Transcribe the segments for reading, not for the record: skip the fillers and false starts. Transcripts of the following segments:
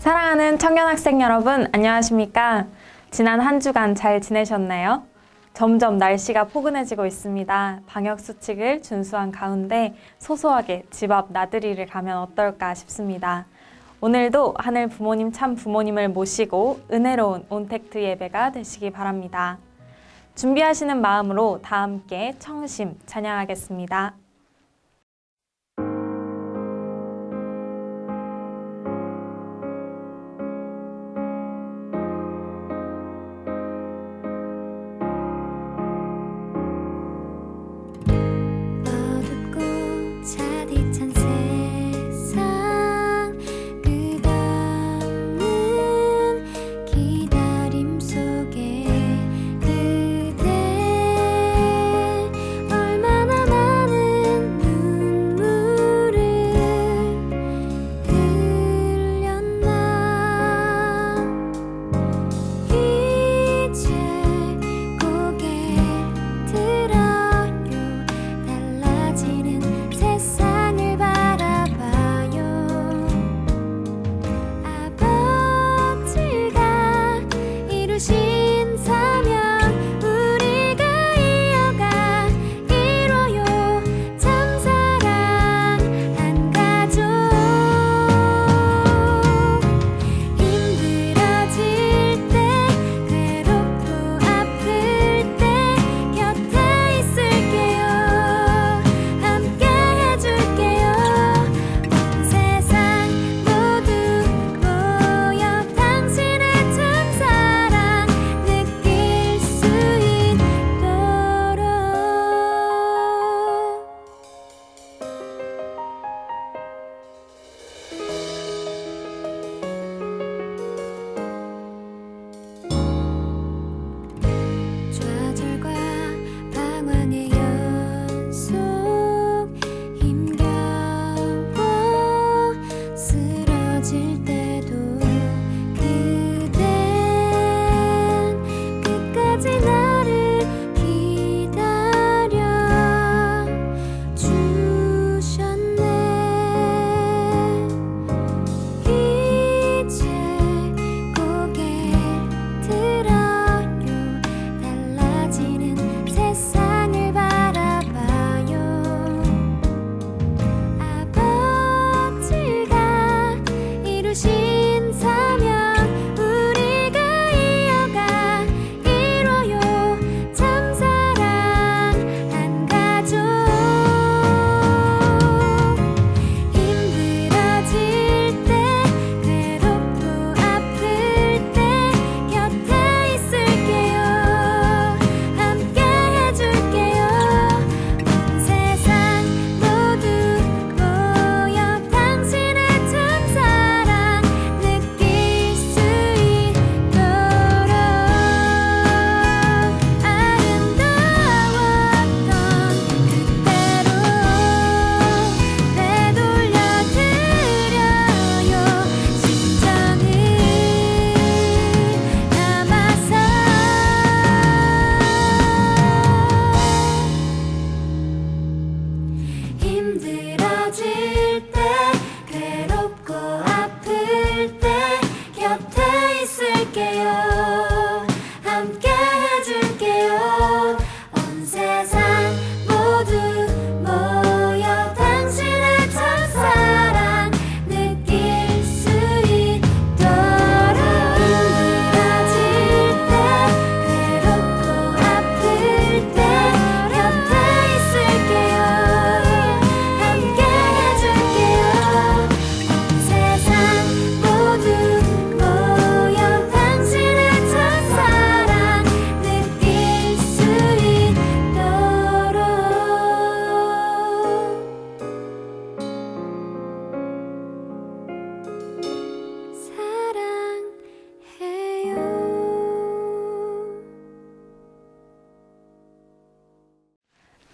사랑하는 청년학생 여러분, 안녕하십니까? 지난 한 주간 잘 지내셨나요? 점점 날씨가 포근해지고 있습니다. 방역수칙을 준수한 가운데 소소하게 집 앞 나들이를 가면 어떨까 싶습니다. 오늘도 하늘 부모님 참 부모님을 모시고 은혜로운 온택트 예배가 되시기 바랍니다. 준비하시는 마음으로 다 함께 청심 찬양하겠습니다.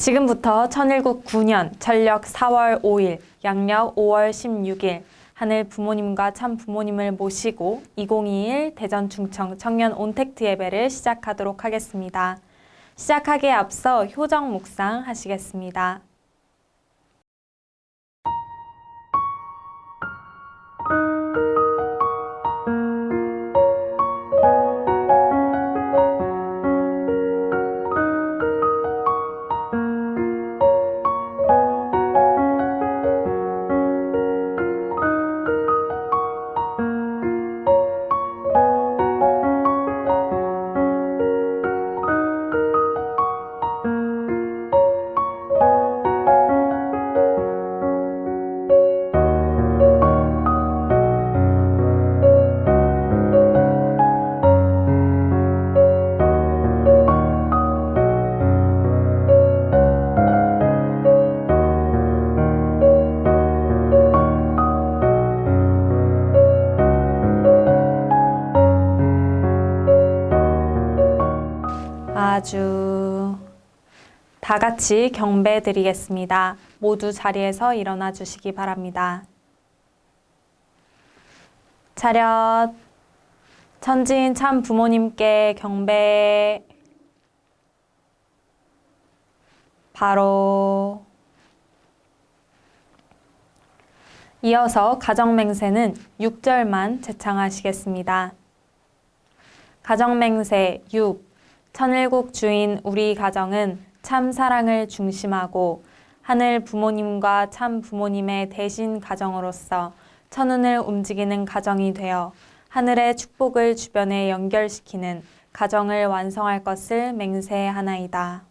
지금부터 천일국 9년 전력 4월 5일, 양력 5월 16일 하늘 부모님과 참 부모님을 모시고 2021 대전 충청 청년 온택트 예배를 시작하도록 하겠습니다. 시작하기에 앞서 효정 묵상 하시겠습니다. 다 같이 경배 드리겠습니다. 모두 자리에서 일어나 주시기 바랍니다. 차렷. 천지인 참 부모님께 경배. 바로. 이어서 가정맹세는 6절만 제창하시겠습니다. 가정맹세 6. 천일국 주인 우리 가정은 참 사랑을 중심하고 하늘 부모님과 참 부모님의 대신 가정으로서 천운을 움직이는 가정이 되어 하늘의 축복을 주변에 연결시키는 가정을 완성할 것을 맹세하나이다.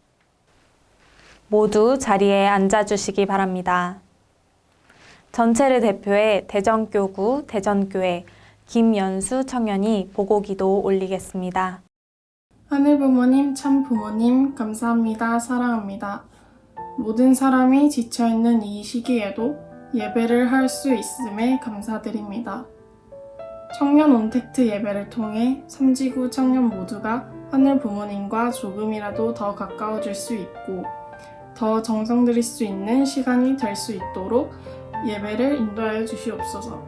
모두 자리에 앉아주시기 바랍니다. 전체를 대표해 대전교구 대전교회 김연수 청년이 보고기도 올리겠습니다. 하늘 부모님, 참 부모님, 감사합니다. 사랑합니다. 모든 사람이 지쳐있는 이 시기에도 예배를 할 수 있음에 감사드립니다. 청년 온택트 예배를 통해 삼지구 청년 모두가 하늘 부모님과 조금이라도 더 가까워질 수 있고 더 정성 들일 수 있는 시간이 될 수 있도록 예배를 인도하여 주시옵소서.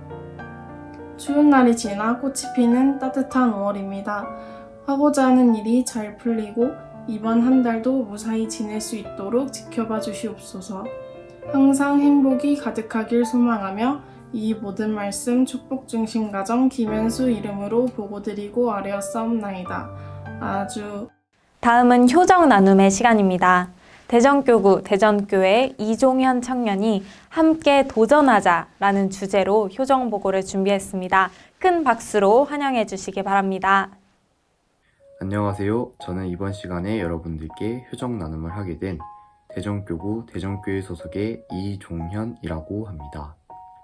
추운 날이 지나 꽃이 피는 따뜻한 5월입니다. 하고자 하는 일이 잘 풀리고 이번 한 달도 무사히 지낼 수 있도록 지켜봐 주시옵소서. 항상 행복이 가득하길 소망하며 이 모든 말씀 축복 중심 가정 김연수 이름으로 보고드리고 아뢰었사옵나이다. 아주. 다음은 효정 나눔의 시간입니다. 대전교구 대전교회 이종현 청년이 함께 도전하자라는 주제로 효정 보고를 준비했습니다. 큰 박수로 환영해 주시기 바랍니다. 안녕하세요. 저는 이번 시간에 여러분들께 효정 나눔을 하게 된 대전교구 대전교회 소속의 이종현이라고 합니다.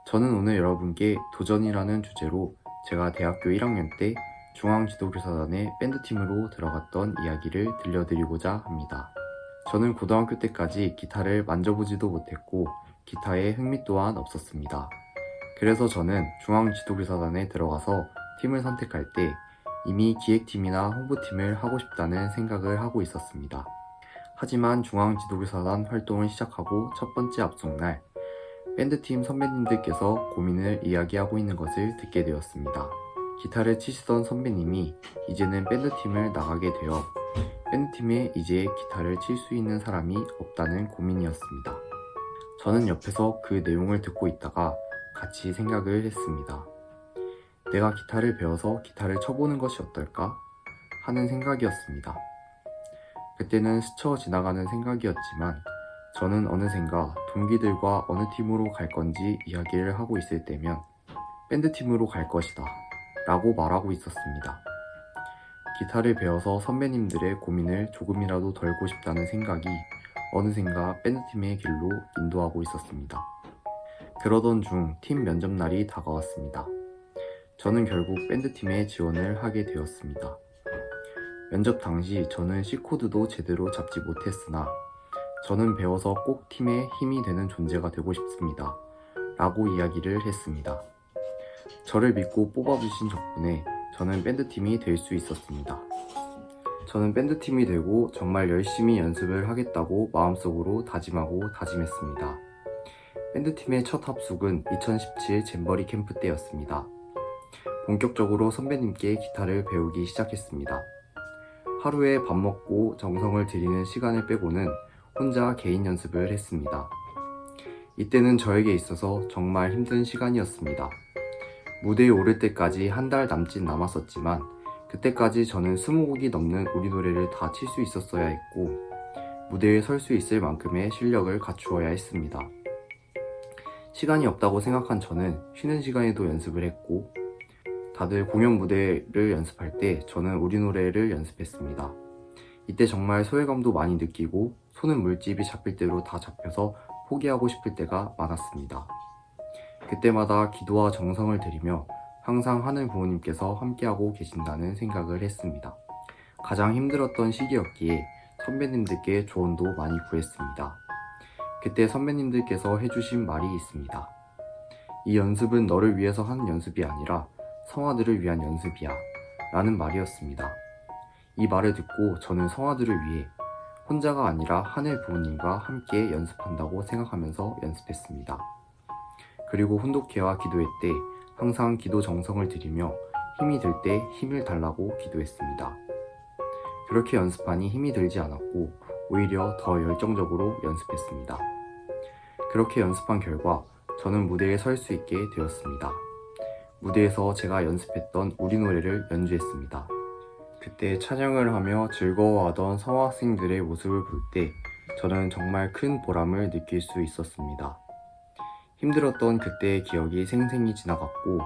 저는 오늘 여러분께 도전이라는 주제로 제가 대학교 1학년 때 중앙지도교사단의 밴드팀으로 들어갔던 이야기를 들려드리고자 합니다. 저는 고등학교 때까지 기타를 만져보지도 못했고 기타에 흥미 또한 없었습니다. 그래서 저는 중앙지도교사단에 들어가서 팀을 선택할 때 이미 기획팀이나 홍보팀을 하고 싶다는 생각을 하고 있었습니다. 하지만 중앙지도교사단 활동을 시작하고 첫 번째 압송날 밴드팀 선배님들께서 고민을 이야기하고 있는 것을 듣게 되었습니다. 기타를 치시던 선배님이 이제는 밴드팀을 나가게 되어 밴드팀에 이제 기타를 칠 수 있는 사람이 없다는 고민이었습니다. 저는 옆에서 그 내용을 듣고 있다가 같이 생각을 했습니다. 내가 기타를 배워서 기타를 쳐보는 것이 어떨까? 하는 생각이었습니다. 그때는 스쳐 지나가는 생각이었지만 저는 어느샌가 동기들과 어느 팀으로 갈 건지 이야기를 하고 있을 때면 밴드팀으로 갈 것이다 라고 말하고 있었습니다. 기타를 배워서 선배님들의 고민을 조금이라도 덜고 싶다는 생각이 어느샌가 밴드팀의 길로 인도하고 있었습니다. 그러던 중 팀 면접날이 다가왔습니다. 저는 결국 밴드팀에 지원을 하게 되었습니다. 면접 당시 저는 C코드도 제대로 잡지 못했으나 저는 배워서 꼭 팀의 힘이 되는 존재가 되고 싶습니다. 라고 이야기를 했습니다. 저를 믿고 뽑아주신 덕분에 저는 밴드팀이 될 수 있었습니다. 저는 밴드팀이 되고 정말 열심히 연습을 하겠다고 마음속으로 다짐하고 다짐했습니다. 밴드팀의 첫 합숙은 2017 잼버리 캠프 때였습니다. 본격적으로 선배님께 기타를 배우기 시작했습니다. 하루에 밥 먹고 정성을 들이는 시간을 빼고는 혼자 개인 연습을 했습니다. 이때는 저에게 있어서 정말 힘든 시간이었습니다. 무대에 오를 때까지 한 달 남짓 남았었지만 그때까지 저는 20곡이 넘는 우리 노래를 다 칠 수 있었어야 했고 무대에 설 수 있을 만큼의 실력을 갖추어야 했습니다. 시간이 없다고 생각한 저는 쉬는 시간에도 연습을 했고 다들 공연 무대를 연습할 때 저는 우리 노래를 연습했습니다. 이때 정말 소외감도 많이 느끼고 손은 물집이 잡힐 대로 다 잡혀서 포기하고 싶을 때가 많았습니다. 그때마다 기도와 정성을 들이며 항상 하늘 부모님께서 함께하고 계신다는 생각을 했습니다. 가장 힘들었던 시기였기에 선배님들께 조언도 많이 구했습니다. 그때 선배님들께서 해주신 말이 있습니다. 이 연습은 너를 위해서 하는 연습이 아니라 성화들을 위한 연습이야 라는 말이었습니다. 이 말을 듣고 저는 성화들을 위해 혼자가 아니라 하늘 부모님과 함께 연습한다고 생각하면서 연습했습니다. 그리고 혼독회와 기도회 때 항상 기도 정성을 들이며 힘이 들 때 힘을 달라고 기도했습니다. 그렇게 연습하니 힘이 들지 않았고 오히려 더 열정적으로 연습했습니다. 그렇게 연습한 결과 저는 무대에 설 수 있게 되었습니다. 무대에서 제가 연습했던 우리 노래를 연주했습니다. 그때 찬양을 하며 즐거워하던 성학생들의 모습을 볼 때 저는 정말 큰 보람을 느낄 수 있었습니다. 힘들었던 그때의 기억이 생생히 지나갔고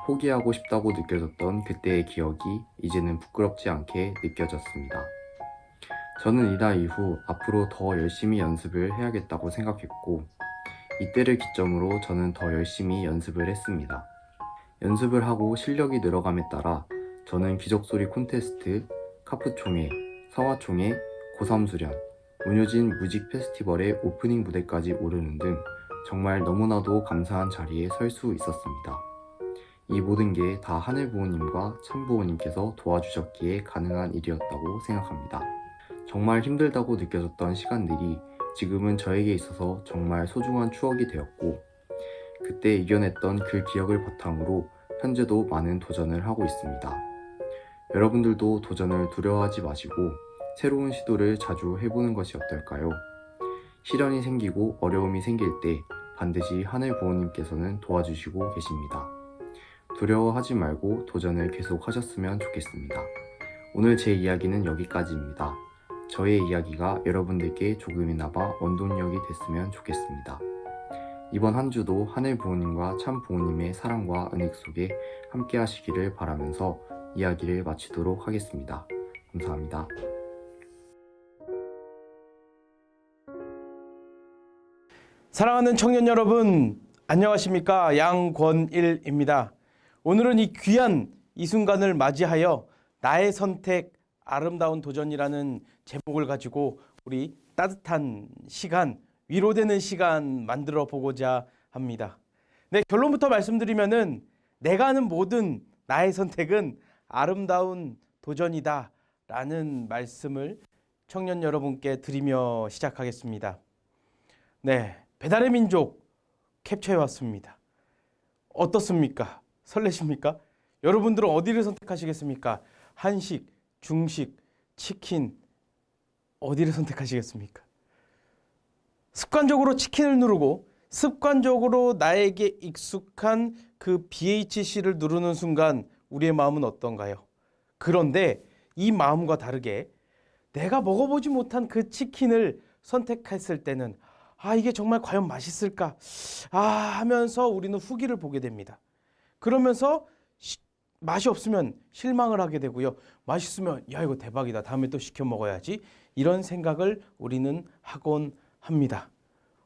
포기하고 싶다고 느껴졌던 그때의 기억이 이제는 부끄럽지 않게 느껴졌습니다. 저는 이날 이후 앞으로 더 열심히 연습을 해야겠다고 생각했고 이때를 기점으로 저는 더 열심히 연습을 했습니다. 연습을 하고 실력이 늘어감에 따라 저는 기적소리 콘테스트, 카프총회, 성화총회, 고3수련, 문효진 무직 페스티벌의 오프닝 무대까지 오르는 등 정말 너무나도 감사한 자리에 설 수 있었습니다. 이 모든 게 다 하늘 부모님과 참 부모님께서 도와주셨기에 가능한 일이었다고 생각합니다. 정말 힘들다고 느껴졌던 시간들이 지금은 저에게 있어서 정말 소중한 추억이 되었고 그때 이겨냈던 그 기억을 바탕으로 현재도 많은 도전을 하고 있습니다. 여러분들도 도전을 두려워하지 마시고 새로운 시도를 자주 해보는 것이 어떨까요? 시련이 생기고 어려움이 생길 때 반드시 하늘 부모님께서는 도와주시고 계십니다. 두려워하지 말고 도전을 계속 하셨으면 좋겠습니다. 오늘 제 이야기는 여기까지입니다. 저의 이야기가 여러분들께 조금이나마 원동력이 됐으면 좋겠습니다. 이번 한 주도 하늘 부모님과 참 부모님의 사랑과 은혜 속에 함께 하시기를 바라면서 이야기를 마치도록 하겠습니다. 감사합니다. 사랑하는 청년 여러분, 안녕하십니까? 양권일입니다. 오늘은 이 귀한 이 순간을 맞이하여 나의 선택, 아름다운 도전이라는 제목을 가지고 우리 따뜻한 시간, 위로되는 시간 만들어 보고자 합니다. 네, 결론부터 말씀드리면은 내가 하는 모든 나의 선택은 아름다운 도전이다 라는 말씀을 청년 여러분께 드리며 시작하겠습니다. 네, 배달의 민족 캡처해 왔습니다. 어떻습니까? 설레십니까? 여러분들은 어디를 선택하시겠습니까? 한식, 중식, 치킨 어디를 선택하시겠습니까? 습관적으로 치킨을 누르고 습관적으로 나에게 익숙한 그 BHC를 누르는 순간 우리의 마음은 어떤가요? 그런데 이 마음과 다르게 내가 먹어보지 못한 그 치킨을 선택했을 때는 이게 정말 과연 맛있을까? 하면서 우리는 후기를 보게 됩니다. 그러면서 맛이 없으면 실망을 하게 되고요. 맛있으면 야 이거 대박이다. 다음에 또 시켜 먹어야지. 이런 생각을 우리는 하곤 합니다.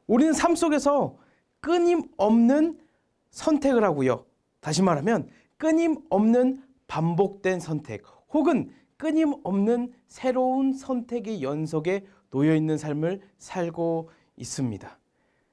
우리는 삶 속에서 끊임없는 선택을 하고요. 다시 말하면 끊임없는 반복된 선택 혹은 끊임없는 새로운 선택의 연속에 놓여있는 삶을 살고 있습니다.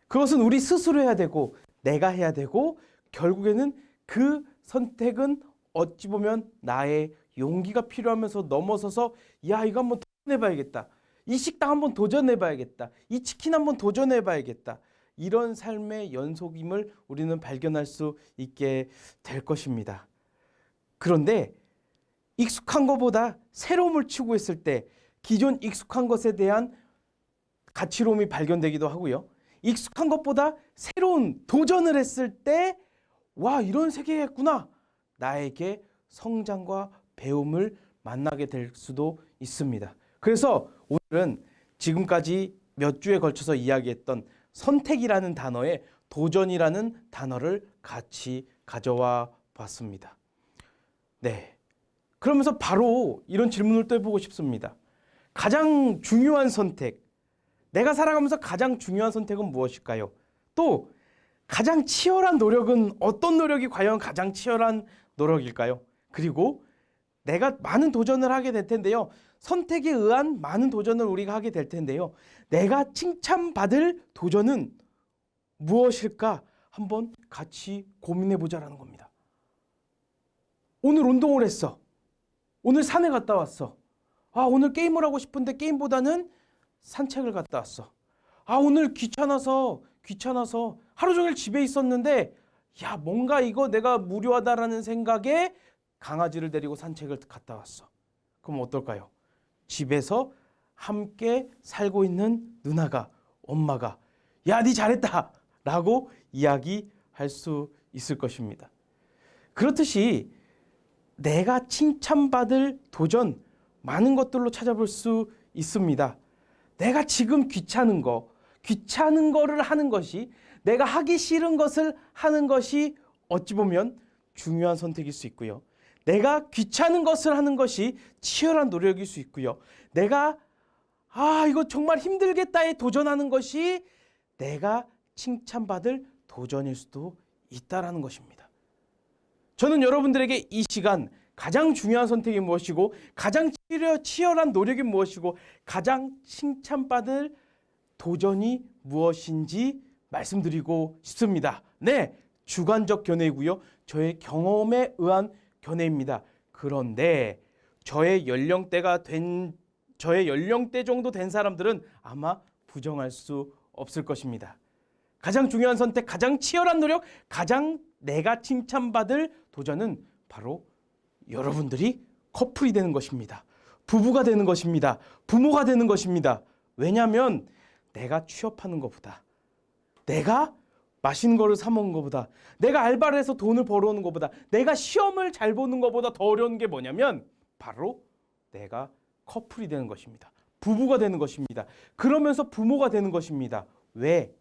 그것은 우리 스스로 해야 되고 내가 해야 되고 결국에는 그 선택은 어찌 보면 나의 용기가 필요하면서 넘어서서 야 이거 한번 도전해봐야겠다. 이 식당 한번 도전해봐야겠다. 이 치킨 한번 도전해봐야겠다. 이런 삶의 연속임을 우리는 발견할 수 있게 될 것입니다. 그런데 익숙한 것보다 새로움을 추구했을 때 기존 익숙한 것에 대한 가치로움이 발견되기도 하고요. 익숙한 것보다 새로운 도전을 했을 때 와 이런 세계가 있구나. 나에게 성장과 배움을 만나게 될 수도 있습니다. 그래서 오늘은 지금까지 몇 주에 걸쳐서 이야기했던 선택이라는 단어에 도전이라는 단어를 같이 가져와 봤습니다. 네. 그러면서 바로 이런 질문을 또 해보고 싶습니다. 가장 중요한 선택, 내가 살아가면서 가장 중요한 선택은 무엇일까요? 또 가장 치열한 노력은 어떤 노력이 과연 가장 치열한 노력일까요? 그리고 내가 많은 도전을 하게 될 텐데요. 선택에 의한 많은 도전을 우리가 하게 될 텐데요. 내가 칭찬받을 도전은 무엇일까? 한번 같이 고민해 보자라는 겁니다. 오늘 운동을 했어. 오늘 산에 갔다 왔어. 오늘 게임을 하고 싶은데 게임보다는 산책을 갔다 왔어. 아, 오늘 귀찮아서 하루 종일 집에 있었는데 야, 뭔가 이거 내가 무료하다라는 생각에 강아지를 데리고 산책을 갔다 왔어. 그럼 어떨까요? 집에서 함께 살고 있는 누나가, 엄마가 야, 니 잘했다 라고 이야기할 수 있을 것입니다. 그렇듯이 내가 칭찬받을 도전, 많은 것들로 찾아볼 수 있습니다. 내가 지금 귀찮은 거를 하는 것이, 내가 하기 싫은 것을 하는 것이 어찌 보면 중요한 선택일 수 있고요. 내가 귀찮은 것을 하는 것이 치열한 노력일 수 있고요. 내가 이거 정말 힘들겠다에 도전하는 것이 내가 칭찬받을 도전일 수도 있다라는 것입니다. 저는 여러분들에게 이 시간 가장 중요한 선택이 무엇이고, 가장 치열한 노력이 무엇이고, 가장 칭찬받을 도전이 무엇인지 말씀드리고 싶습니다. 네, 주관적 견해이고요. 저의 경험에 의한 견해입니다. 그런데 저의 연령대 정도 된 사람들은 아마 부정할 수 없을 것입니다. 가장 중요한 선택, 가장 치열한 노력, 가장 내가 칭찬받을 도전은 바로 여러분들이 커플이 되는 것입니다. 부부가 되는 것입니다. 부모가 되는 것입니다. 왜냐하면 내가 취업하는 것보다, 내가 맛있는 거를 사 먹는 것보다, 내가 알바를 해서 돈을 벌어오는 것보다, 내가 시험을 잘 보는 것보다 더 어려운 게 뭐냐면 바로 내가 커플이 되는 것입니다. 부부가 되는 것입니다. 그러면서 부모가 되는 것입니다. 왜?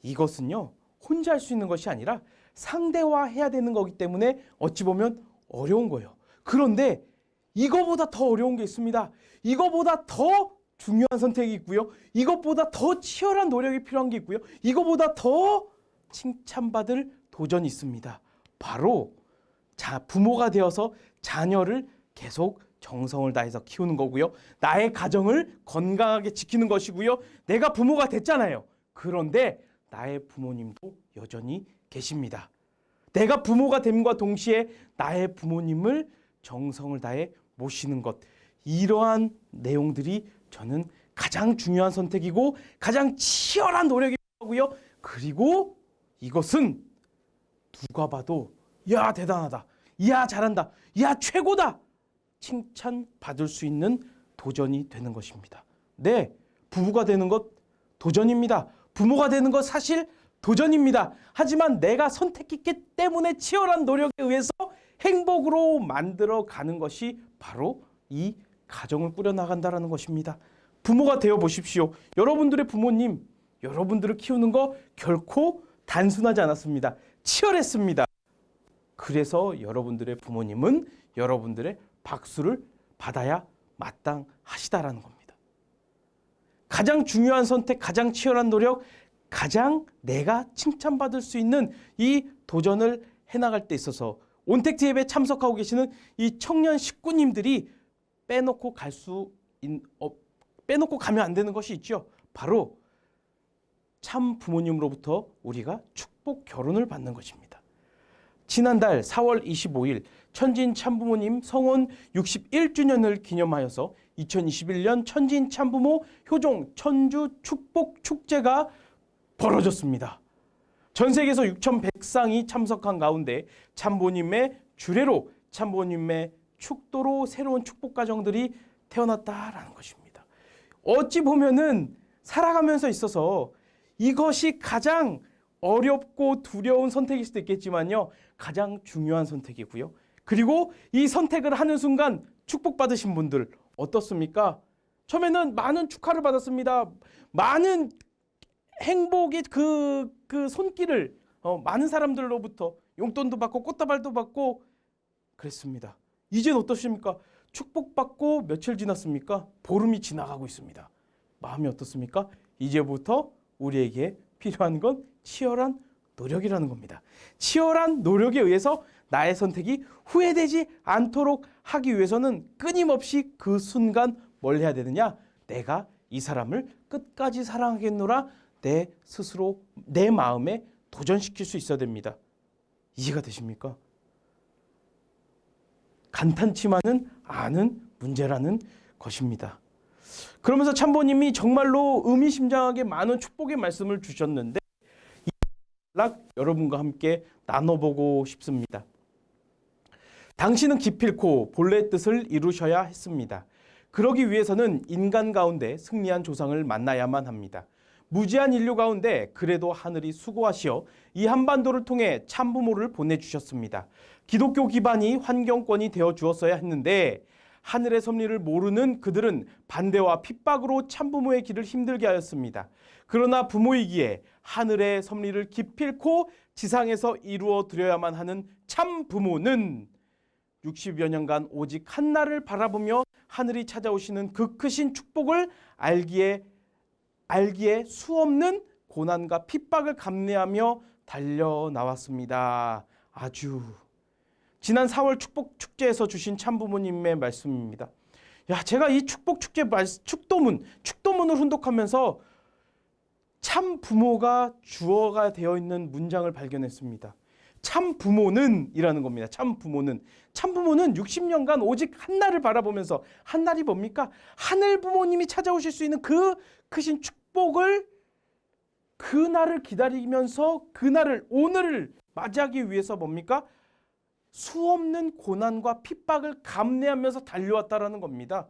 이것은요, 혼자 할 수 있는 것이 아니라 상대화해야 되는 거기 때문에 어찌 보면 어려운 거예요. 그런데 이거보다 더 어려운 게 있습니다. 이거보다 더 중요한 선택이 있고요. 이것보다 더 치열한 노력이 필요한 게 있고요. 이거보다 더 칭찬받을 도전이 있습니다. 바로 부모가 되어서 자녀를 계속 정성을 다해서 키우는 거고요. 나의 가정을 건강하게 지키는 것이고요. 내가 부모가 됐잖아요. 그런데 나의 부모님도 여전히 계십니다. 내가 부모가 됨과 동시에 나의 부모님을 정성을 다해 모시는 것, 이러한 내용들이 저는 가장 중요한 선택이고 가장 치열한 노력이 필요하고요. 그리고 이것은 누가 봐도 야, 대단하다, 야, 잘한다, 야, 최고다 칭찬받을 수 있는 도전이 되는 것입니다. 네, 부부가 되는 것 도전입니다. 부모가 되는 것 사실 도전입니다. 하지만 내가 선택했기 때문에 치열한 노력에 의해서 행복으로 만들어가는 것이 바로 이 가정을 꾸려나간다는 것입니다. 부모가 되어 보십시오. 여러분들의 부모님, 여러분들을 키우는 거 결코 단순하지 않았습니다. 치열했습니다. 그래서 여러분들의 부모님은 여러분들의 박수를 받아야 마땅하시다라는 겁니다. 가장 중요한 선택, 가장 치열한 노력, 가장 내가 칭찬받을 수 있는 이 도전을 해나갈 때 있어서 온택트 예배에 참석하고 계시는 이 청년 식구님들이 빼놓고 가면 안 되는 것이 있죠. 바로 참 부모님으로부터 우리가 축복 결혼을 받는 것입니다. 지난달 4월 25일 천진 참부모님 성원 61주년을 기념하여서 2021년 천진 참부모 효종 천주 축복 축제가 벌어졌습니다. 전 세계에서 6,100상이 참석한 가운데 참부모님의 주례로, 참부모님의 축도로 새로운 축복 가정들이 태어났다라는 것입니다. 어찌 보면은 살아가면서 있어서 이것이 가장 어렵고 두려운 선택일 수도 있겠지만요, 가장 중요한 선택이고요. 그리고 이 선택을 하는 순간 축복받으신 분들 어떻습니까? 처음에는 많은 축하를 받았습니다. 많은 행복의 그 손길을 많은 사람들로부터 용돈도 받고 꽃다발도 받고 그랬습니다. 이제는 어떠십니까? 축복받고 며칠 지났습니까? 보름이 지나가고 있습니다. 마음이 어떻습니까? 이제부터 우리에게 필요한 건 치열한 노력이라는 겁니다. 치열한 노력에 의해서 나의 선택이 후회되지 않도록 하기 위해서는 끊임없이 그 순간 뭘 해야 되느냐? 내가 이 사람을 끝까지 사랑하겠노라 내 스스로 내 마음에 도전시킬 수 있어야 됩니다. 이해가 되십니까? 간단치만은 않은 문제라는 것입니다. 그러면서 참부모님이 정말로 의미심장하게 많은 축복의 말씀을 주셨는데 이 연락 여러분과 함께 나눠보고 싶습니다. 당신은 기필코 본래의 뜻을 이루셔야 했습니다. 그러기 위해서는 인간 가운데 승리한 조상을 만나야만 합니다. 무지한 인류 가운데 그래도 하늘이 수고하시어 이 한반도를 통해 참부모를 보내주셨습니다. 기독교 기반이 환경권이 되어 주었어야 했는데 하늘의 섭리를 모르는 그들은 반대와 핍박으로 참부모의 길을 힘들게 하였습니다. 그러나 부모이기에 하늘의 섭리를 기필코 지상에서 이루어 드려야만 하는 참부모는 60여 년간 오직 한나를 바라보며 하늘이 찾아오시는 그 크신 축복을 알기에 수없는 고난과 핍박을 감내하며 달려나왔습니다. 아주 지난 4월 축복 축제에서 주신 참부모님의 말씀입니다. 제가 이 축복 축제 축도문을 훈독하면서 참부모가 주어가 되어 있는 문장을 발견했습니다. 참부모는 이라는 겁니다. 참부모는 60년간 오직 한나를 바라보면서, 한날이 뭡니까? 하늘 부모님이 찾아오실 수 있는 그 크신 축복을, 그날을 기다리면서 그날을, 오늘을 맞이하기 위해서 뭡니까? 수없는 고난과 핍박을 감내하면서 달려왔다라는 겁니다.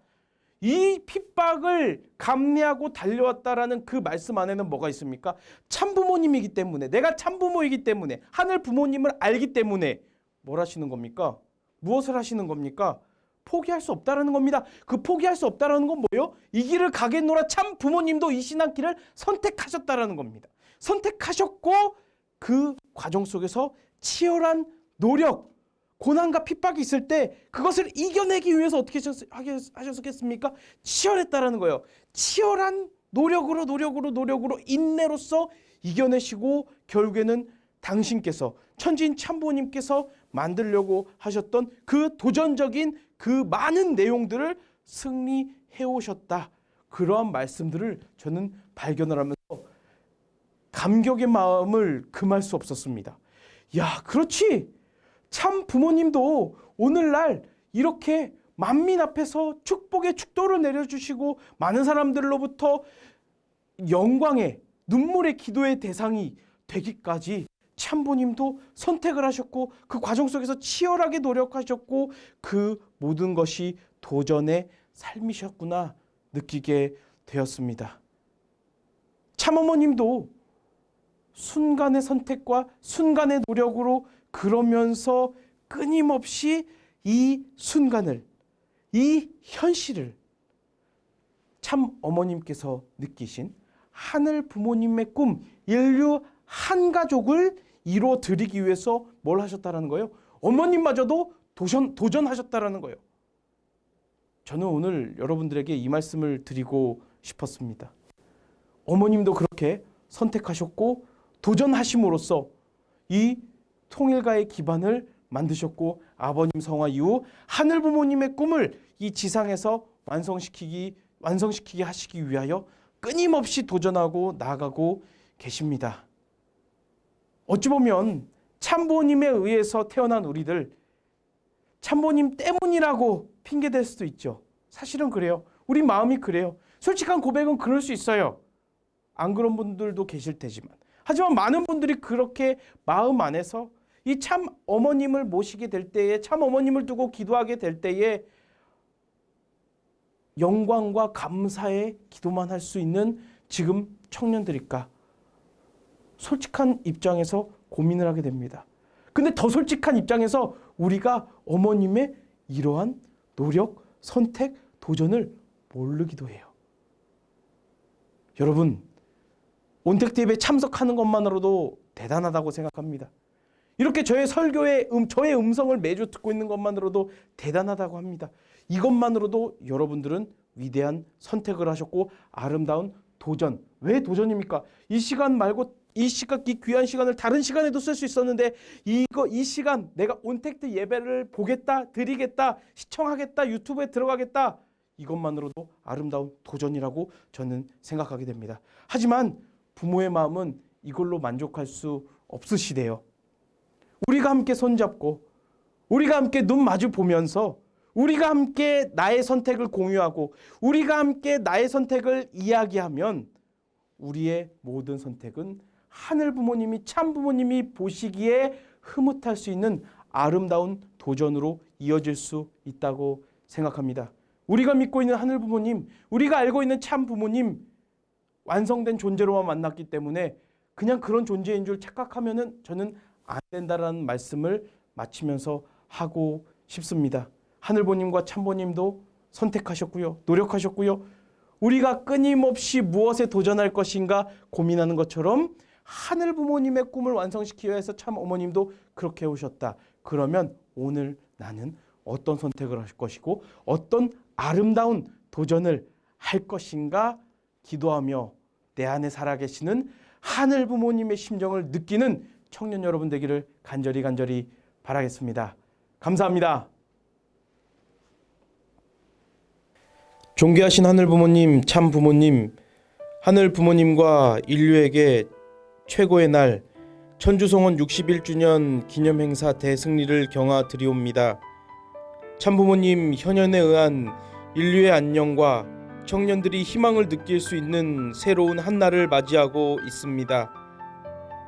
이 핍박을 감내하고 달려왔다라는 그 말씀 안에는 뭐가 있습니까? 참부모님이기 때문에, 내가 참부모이기 때문에, 하늘 부모님을 알기 때문에 뭘 하시는 겁니까? 무엇을 하시는 겁니까? 포기할 수 없다라는 겁니다. 그 포기할 수 없다라는 건 뭐예요? 이 길을 가겠노라 참 부모님도 이 신앙길을 선택하셨다라는 겁니다. 선택하셨고 그 과정 속에서 치열한 노력, 고난과 핍박이 있을 때 그것을 이겨내기 위해서 어떻게 하셨겠습니까? 치열했다라는 거예요. 치열한 노력으로 인내로서 이겨내시고 결국에는 당신께서, 천지인 참부모님께서 만들려고 하셨던 그 도전적인 그 많은 내용들을 승리해 오셨다. 그러한 말씀들을 저는 발견을 하면서 감격의 마음을 금할 수 없었습니다. 그렇지. 참 부모님도 오늘날 이렇게 만민 앞에서 축복의 축도를 내려주시고 많은 사람들로부터 영광의, 눈물의 기도의 대상이 되기까지 참부모님도 선택을 하셨고 그 과정 속에서 치열하게 노력하셨고 그 모든 것이 도전의 삶이셨구나 느끼게 되었습니다. 참어머님도 순간의 선택과 순간의 노력으로 그러면서 끊임없이 이 순간을, 이 현실을 참 어머님께서 느끼신 하늘 부모님의 꿈, 인류 한 가족을 이루어 드리기 위해서 뭘 하셨다라는 거예요? 어머님마저도 도전하셨다라는 거예요. 저는 오늘 여러분들에게 이 말씀을 드리고 싶었습니다. 어머님도 그렇게 선택하셨고 도전하심으로써 이 통일가의 기반을 만드셨고 아버님 성화 이후 하늘 부모님의 꿈을 이 지상에서 완성시키게 하시기 위하여 끊임없이 도전하고 나아가고 계십니다. 어찌 보면 참부모님에 의해서 태어난 우리들, 참부모님 때문이라고 핑계댈 수도 있죠. 사실은 그래요. 우리 마음이 그래요. 솔직한 고백은 그럴 수 있어요. 안 그런 분들도 계실 테지만, 하지만 많은 분들이 그렇게 마음 안에서 이 참 어머님을 모시게 될 때에, 참 어머님을 두고 기도하게 될 때에 영광과 감사의 기도만 할 수 있는 지금 청년들일까? 솔직한 입장에서 고민을 하게 됩니다. 근데 더 솔직한 입장에서 우리가 어머님의 이러한 노력, 선택, 도전을 모르기도 해요. 여러분, 온택트 예배에 참석하는 것만으로도 대단하다고 생각합니다. 이렇게 저의 설교에 저의 음성을 매주 듣고 있는 것만으로도 대단하다고 합니다. 이것만으로도 여러분들은 위대한 선택을 하셨고 아름다운 도전. 왜 도전입니까? 이 시간 말고 이 귀한 시간을 다른 시간에도 쓸 수 있었는데 이 시간 내가 온택트 예배를 보겠다, 드리겠다, 시청하겠다, 유튜브에 들어가겠다. 이것만으로도 아름다운 도전이라고 저는 생각하게 됩니다. 하지만 부모의 마음은 이걸로 만족할 수 없으시대요. 우리가 함께 손잡고 우리가 함께 눈 마주 보면서 우리가 함께 나의 선택을 공유하고 우리가 함께 나의 선택을 이야기하면 우리의 모든 선택은 하늘 부모님이 참 부모님이 보시기에 흐뭇할 수 있는 아름다운 도전으로 이어질 수 있다고 생각합니다. 우리가 믿고 있는 하늘 부모님, 우리가 알고 있는 참 부모님, 완성된 존재로만 만났기 때문에 그냥 그런 존재인 줄 착각하면은 저는 안 된다라는 말씀을 마치면서 하고 싶습니다. 하늘 부모님과 참 부모님도 선택하셨고요. 노력하셨고요. 우리가 끊임없이 무엇에 도전할 것인가 고민하는 것처럼 하늘 부모님의 꿈을 완성시키기 위해서 참 어머님도 그렇게 해오셨다. 그러면 오늘 나는 어떤 선택을 할 것이고 어떤 아름다운 도전을 할 것인가 기도하며 내 안에 살아계시는 하늘 부모님의 심정을 느끼는 청년 여러분 되기를 간절히 바라겠습니다. 감사합니다. 존귀하신 하늘 부모님, 참 부모님, 하늘 부모님과 인류에게 최고의 날 천주송원 61주년 기념행사 대승리를 경하 드리옵니다. 참 부모님 현현에 의한 인류의 안녕과 청년들이 희망을 느낄 수 있는 새로운 한날을 맞이하고 있습니다.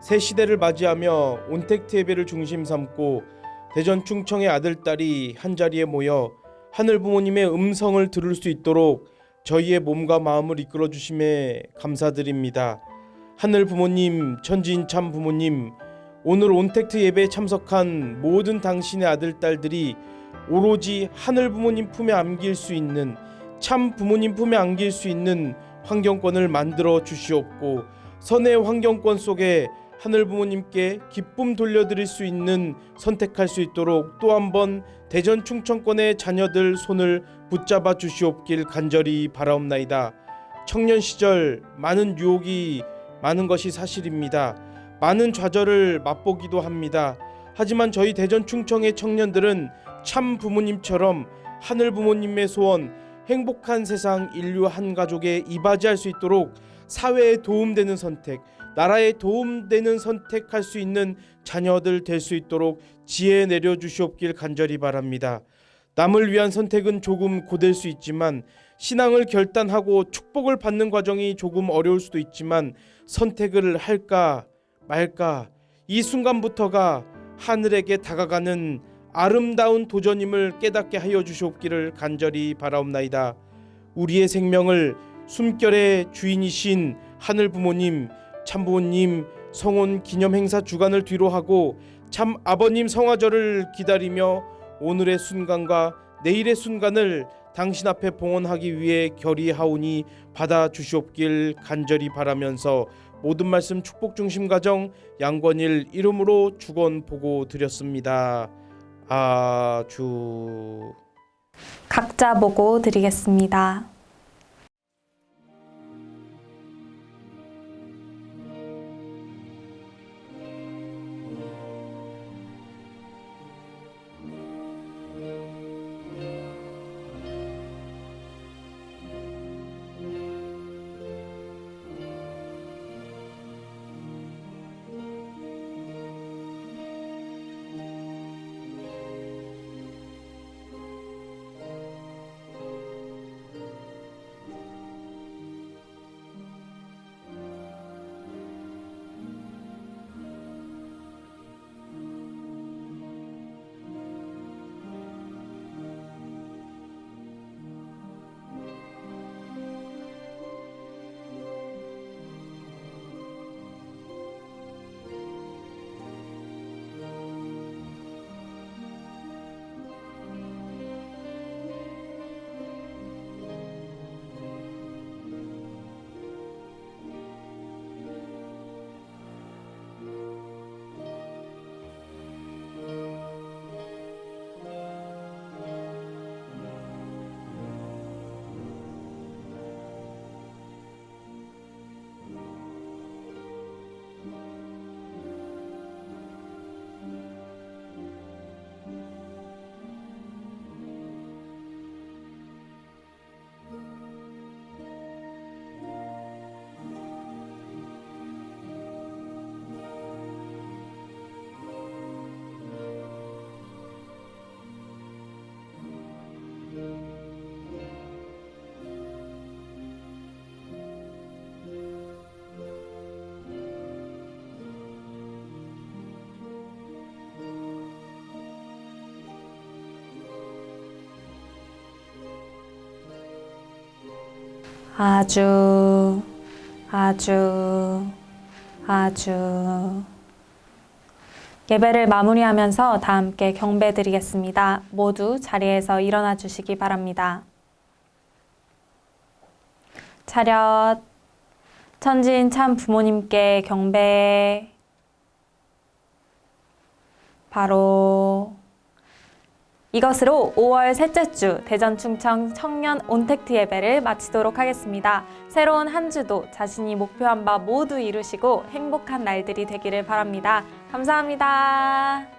새 시대를 맞이하며 온택트 예배를 중심 삼고 대전 충청의 아들딸이 한자리에 모여 하늘 부모님의 음성을 들을 수 있도록 저희의 몸과 마음을 이끌어 주심에 감사드립니다. 하늘 부모님, 천지인 참 부모님, 오늘 온택트 예배에 참석한 모든 당신의 아들딸들이 오로지 하늘 부모님 품에 안길 수 있는 참 부모님 품에 안길 수 있는 환경권을 만들어 주시옵고 선의 환경권 속에 하늘 부모님께 기쁨 돌려드릴 수 있는 선택할 수 있도록 또 한 번 대전 충청권의 자녀들 손을 붙잡아 주시옵길 간절히 바라옵나이다. 청년 시절 많은 유혹이 많은 것이 사실입니다. 많은 좌절을 맛보기도 합니다. 하지만 저희 대전 충청의 청년들은 참 부모님처럼 하늘 부모님의 소원 행복한 세상 인류 한 가족에 이바지할 수 있도록 사회에 도움되는 선택, 나라에 도움되는 선택할 수 있는 자녀들 될 수 있도록 지혜 내려주시옵길 간절히 바랍니다. 남을 위한 선택은 조금 고될 수 있지만 신앙을 결단하고 축복을 받는 과정이 조금 어려울 수도 있지만 선택을 할까 말까 이 순간부터가 하늘에게 다가가는 아름다운 도전임을 깨닫게 하여 주시옵기를 간절히 바라옵나이다. 우리의 생명을 숨결의 주인이신 하늘 부모님, 참 부모님 성혼 기념 행사 주간을 뒤로 하고 참 아버님 성화절을 기다리며 오늘의 순간과 내일의 순간을 당신 앞에 봉헌하기 위해 결의하오니 받아 주시옵길 간절히 바라면서 모든 말씀 축복 중심 가정 양권일 이름으로 축원 보고 드렸습니다. 아주 각자 보고 드리겠습니다. 아주, 아주, 아주. 예배를 마무리하면서 다 함께 경배 드리겠습니다. 모두 자리에서 일어나 주시기 바랍니다. 차렷, 천지인 참 부모님께 경배. 바로 이것으로 5월 셋째 주 대전충청 청년 온택트 예배를 마치도록 하겠습니다. 새로운 한 주도 자신이 목표한 바 모두 이루시고 행복한 날들이 되기를 바랍니다. 감사합니다.